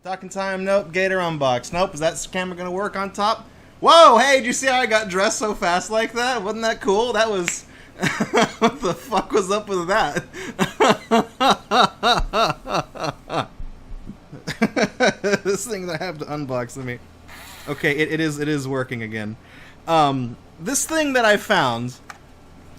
Talking time, nope. GatorUNbox, nope. Is that camera gonna work on top? Whoa, hey, did you see how I got dressed so fast like that? Wasn't that cool? That was... what the fuck was up with that? This thing that I have to unbox, let me... Okay, it is working again. This thing that I found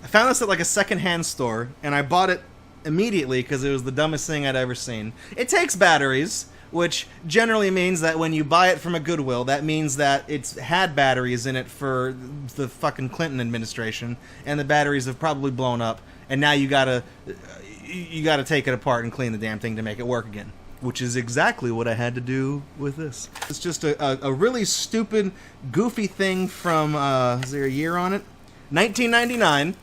this at like a secondhand store, and I bought it immediately because it was the dumbest thing I'd ever seen. It takes batteries, which generally means that when you buy it from a Goodwill, that means that it's had batteries in it for the fucking Clinton administration, and the batteries have probably blown up, and now you gotta take it apart and clean the damn thing to make it work again. Which is exactly what I had to do with this. It's just a really stupid, goofy thing from, is there a year on it? 1999.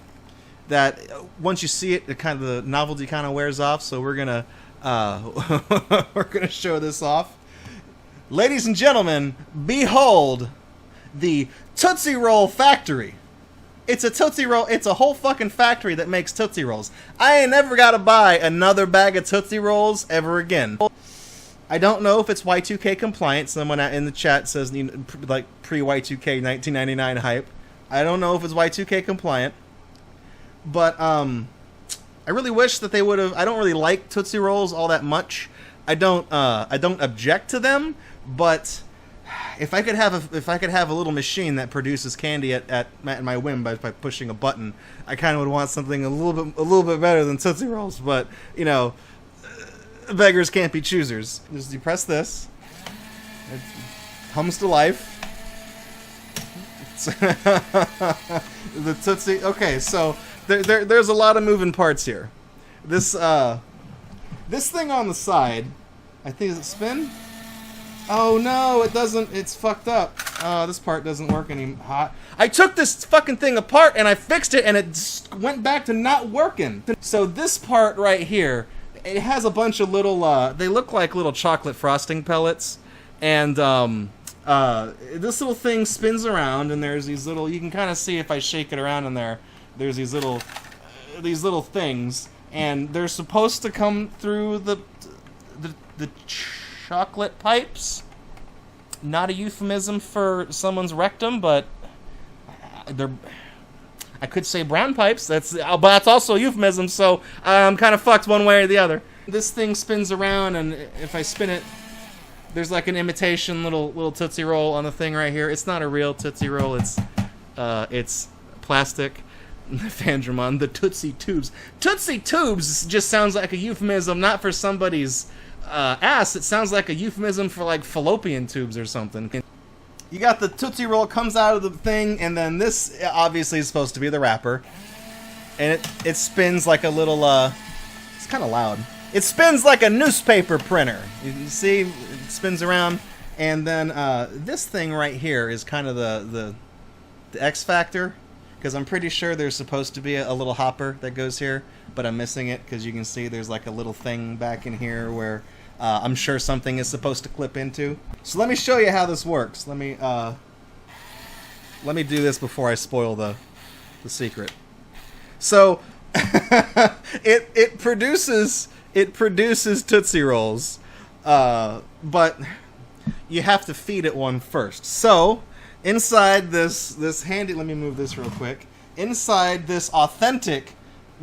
That once you see it, the novelty kind of wears off. So we're gonna show this off. Ladies and gentlemen, behold the Tootsie Roll Factory. It's a Tootsie Roll. It's a whole fucking factory that makes Tootsie Rolls. I ain't never got to buy another bag of Tootsie Rolls ever again. I don't know if it's Y2K compliant. Someone in the chat says like pre-Y2K 1999 hype. I don't know if it's Y2K compliant. But I really wish that they would have. I don't really like Tootsie Rolls all that much. I don't object to them, but if I could have a little machine that produces candy at my whim by pushing a button, I kind of would want something a little bit better than Tootsie Rolls. But you know, beggars can't be choosers. Just you press this, it hums to life. The Tootsie. Okay, so there's a lot of moving parts here. This thing on the side, I think, does it spin? Oh no, it doesn't. It's fucked up. This part doesn't work anymore. I took this fucking thing apart and I fixed it and it went back to not working. So this part right here, it has a bunch of little, they look like little chocolate frosting pellets. And this little thing spins around and there's these little, you can kind of see if I shake it around in there, there's these little things. And they're supposed to come through the chocolate pipes. Not a euphemism for someone's rectum, but I could say brown pipes. But that's also a euphemism, so I'm kind of fucked one way or the other. This thing spins around, and if I spin it, there's like an imitation little Tootsie Roll on the thing right here. It's not a real Tootsie Roll. It's plastic. Fandramon, the Tootsie Tubes. Tootsie Tubes just sounds like a euphemism, not for somebody's ass. It sounds like a euphemism for like fallopian tubes or something. You got the Tootsie Roll comes out of the thing, and then this obviously is supposed to be the wrapper, and it spins like a little. It's kind of loud. It spins like a newspaper printer. You see, it spins around, and then this thing right here is kind of the X factor. Because I'm pretty sure there's supposed to be a little hopper that goes here, but I'm missing it because you can see there's like a little thing back in here where I'm sure something is supposed to clip into. So let me show you how this works. Let me do this before I spoil the secret. So it produces Tootsie Rolls, but you have to feed it one first. So inside this handy, let me move this real quick. Inside this authentic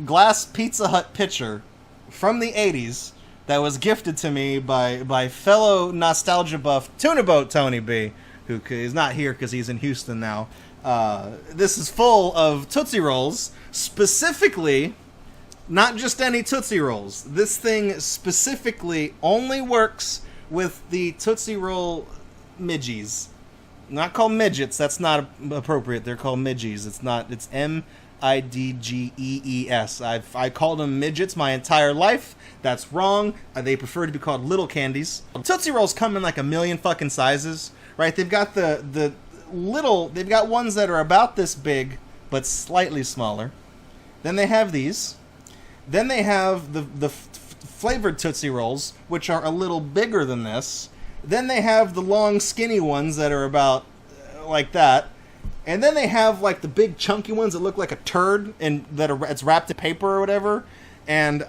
glass Pizza Hut pitcher from the 80s that was gifted to me by fellow nostalgia buff Tuna Boat Tony B, who is not here because he's in Houston now. This is full of Tootsie Rolls, specifically, not just any Tootsie Rolls. This thing specifically only works with the Tootsie Roll midgies. Not called midgets. That's not appropriate. They're called midgies. It's not. It's MIDGEES. I called them midgets my entire life. That's wrong. They prefer to be called little candies. Tootsie Rolls come in like a million fucking sizes, right? They've got the little. They've got ones that are about this big, but slightly smaller. Then they have these. Then they have the flavored Tootsie Rolls, which are a little bigger than this. Then they have the long, skinny ones that are about like that. And then they have like the big, chunky ones that look like a turd and it's wrapped in paper or whatever. And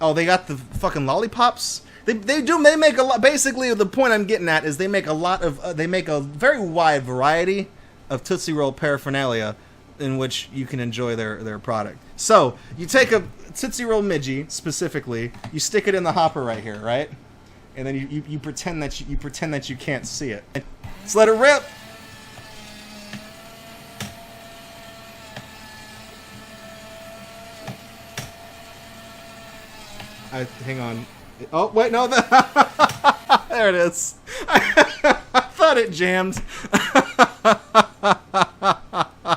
oh, they got the fucking lollipops. They make a lot. Basically, the point I'm getting at is they make a lot of. They make a very wide variety of Tootsie Roll paraphernalia in which you can enjoy their product. So you take a Tootsie Roll Midgie specifically, you stick it in the hopper right here, right? And then you pretend that you can't see it. Just let it rip. Hang on. Oh wait, no, there it is. I thought it jammed.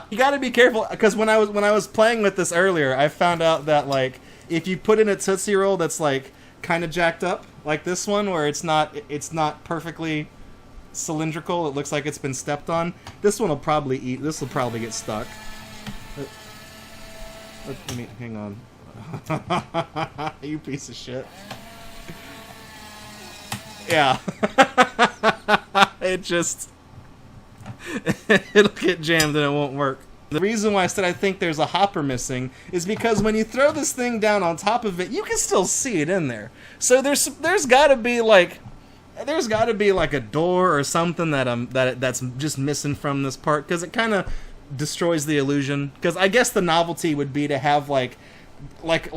You got to be careful because when I was playing with this earlier, I found out that like if you put in a Tootsie Roll that's like kind of jacked up, like this one where it's not perfectly cylindrical, it looks like it's been stepped on. This one will probably eat. This will probably get stuck. Let me hang on. You piece of shit. Yeah. It'll get jammed and it won't work. The reason why I said I think there's a hopper missing is because when you throw this thing down on top of it, you can still see it in there. So there's got to be like a door or something that's just missing from this part because it kind of destroys the illusion. Because I guess the novelty would be to have like a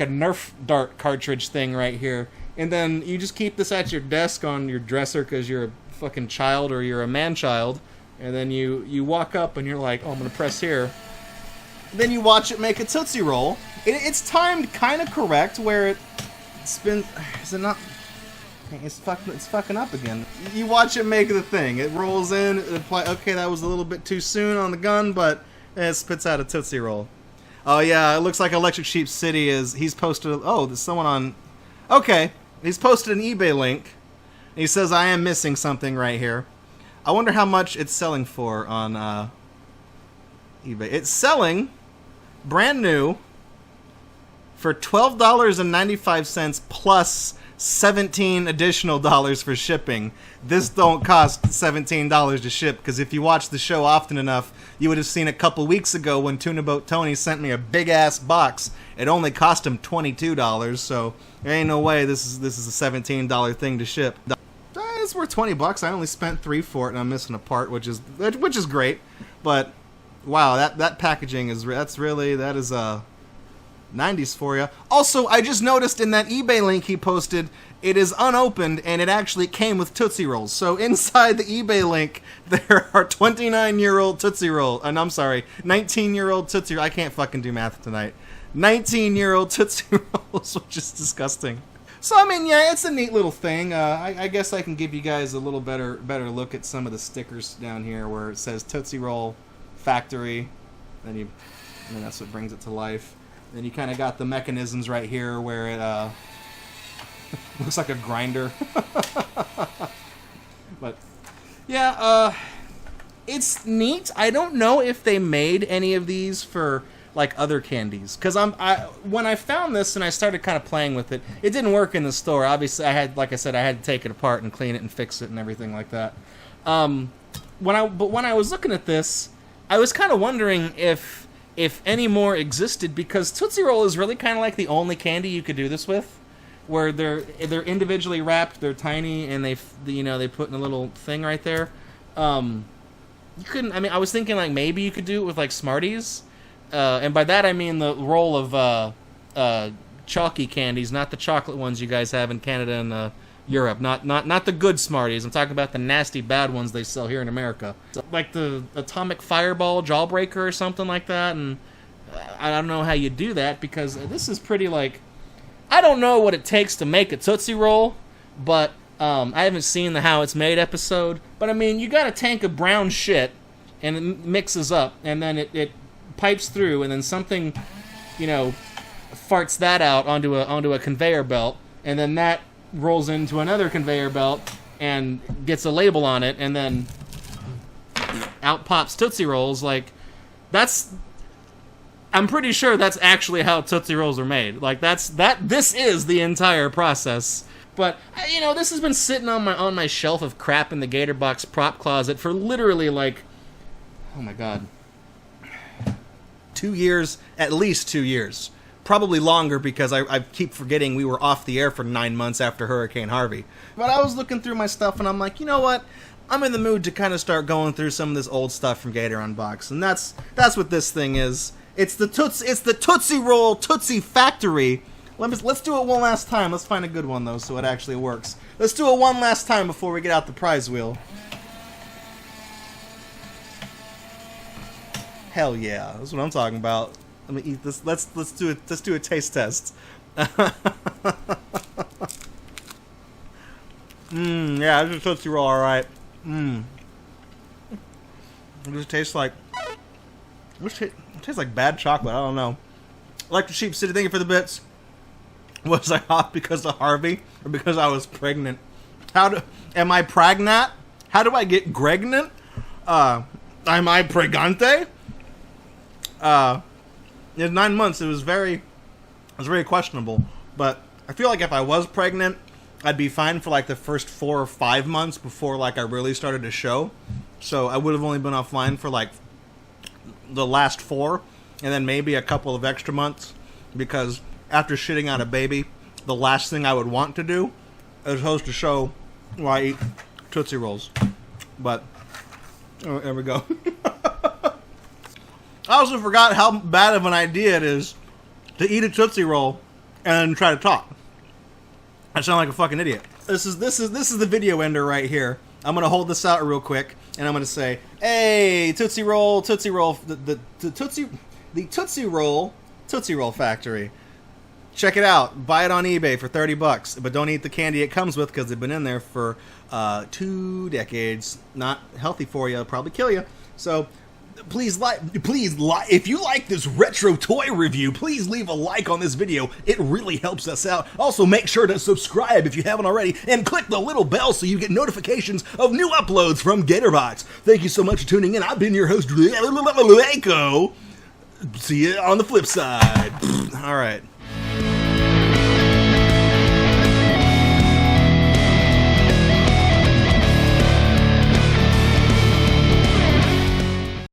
Nerf dart cartridge thing right here, and then you just keep this at your desk on your dresser because you're a fucking child or you're a man-child, and then you walk up and you're like, oh, I'm gonna press here. Then you watch it make a Tootsie Roll. It's timed kind of correct where it spins. Is it not? It's fucking up again. You watch it make the thing. It rolls in. Okay, that was a little bit too soon on the gun, but it spits out a Tootsie Roll. Oh yeah, it looks like Electric Sheep City he's posted. Oh, there's someone on. Okay, he's posted an eBay link. He says I am missing something right here. I wonder how much it's selling for on eBay. It's selling brand new for $12.95 plus $17 additional dollars for shipping. This don't cost $17 to ship, because if you watch the show often enough, you would have seen a couple weeks ago when Tuna Boat Tony sent me a big ass box. It only cost him $22, so there ain't no way this is a $17 thing to ship. It's worth $20. I only spent $3 for it, and I'm missing a part, which is great. But wow, that packaging is that is 90s for you. Also, I just noticed in that eBay link he posted, it is unopened and it actually came with Tootsie Rolls. So inside the eBay link, there are 29-year-old Tootsie Roll, and I'm sorry, 19-year-old Tootsie. I can't fucking do math tonight. 19-year-old Tootsie Rolls, which is disgusting. So I mean, yeah, it's a neat little thing. I guess I can give you guys a little better look at some of the stickers down here where it says Tootsie Roll Factory. Then that's what brings it to life. Then you kind of got the mechanisms right here where it looks like a grinder. But yeah, it's neat. I don't know if they made any of these for like other candies, because when I found this and I started kind of playing with it, it didn't work in the store. Obviously, I had to take it apart and clean it and fix it and everything like that. When I was looking at this, I was kind of wondering if any more existed, because Tootsie Roll is really kind of like the only candy you could do this with, where they're individually wrapped, they're tiny, and they put in a little thing right there. You couldn't. I mean, I was thinking like maybe you could do it with like Smarties, and by that I mean the roll of chalky candies, not the chocolate ones you guys have in Canada and Europe. Not the good Smarties. I'm talking about the nasty bad ones they sell here in America, like the Atomic Fireball Jawbreaker or something like that. And I don't know how you do that, because this is pretty like, I don't know what it takes to make a Tootsie Roll, but I haven't seen the How It's Made episode. But I mean, you got a tank of brown shit, and it mixes up, and then it pipes through, and then something, farts that out onto a conveyor belt, and then that rolls into another conveyor belt and gets a label on it, and then out pops Tootsie Rolls. Like, I'm pretty sure that's actually how Tootsie Rolls are made. Like, this is the entire process. But this has been sitting on my shelf of crap in the Gatorbox prop closet for literally like, oh my god, 2 years, at least 2 years. Probably longer because I keep forgetting we were off the air for 9 months after Hurricane Harvey. But I was looking through my stuff and I'm like, you know what? I'm in the mood to kind of start going through some of this old stuff from GatorUnbox, and that's what this thing is. It's the Tootsie Roll Tootsie Factory. Let's do it one last time. Let's find a good one though, so it actually works. Let's do it one last time before we get out the prize wheel. Hell yeah, that's what I'm talking about. Let me eat this. Let's do it. Let's do a taste test. Yeah, this is Tootsie Roll, all right. It just tastes like. It tastes like bad chocolate. I don't know. Like the Sheep City, thank you for the bits. Was I off because of Harvey or because I was pregnant? Am I pregnant? How do I get pregnant? Am I pregante? In 9 months, it was very questionable. But I feel like if I was pregnant, I'd be fine for like the first 4 or 5 months before like I really started to show. So I would have only been offline for like the last 4, and then maybe a couple of extra months, because after shitting out a baby, the last thing I would want to do is host a show while I eat Tootsie Rolls. But there we go. I also forgot how bad of an idea it is to eat a Tootsie Roll and try to talk. I sound like a fucking idiot. This is the video ender right here. I'm gonna hold this out real quick, and I'm gonna say, "Hey, Tootsie Roll, the Tootsie Roll Factory. Check it out. Buy it on eBay for $30, but don't eat the candy it comes with because they've been in there for 2 decades. Not healthy for you. Probably kill you. So." Please like, if you like this retro toy review, please leave a like on this video. It really helps us out. Also, make sure to subscribe if you haven't already, and click the little bell so you get notifications of new uploads from GatorBox. Thank you so much for tuning in. I've been your host, Draco. See you on the flip side. All right.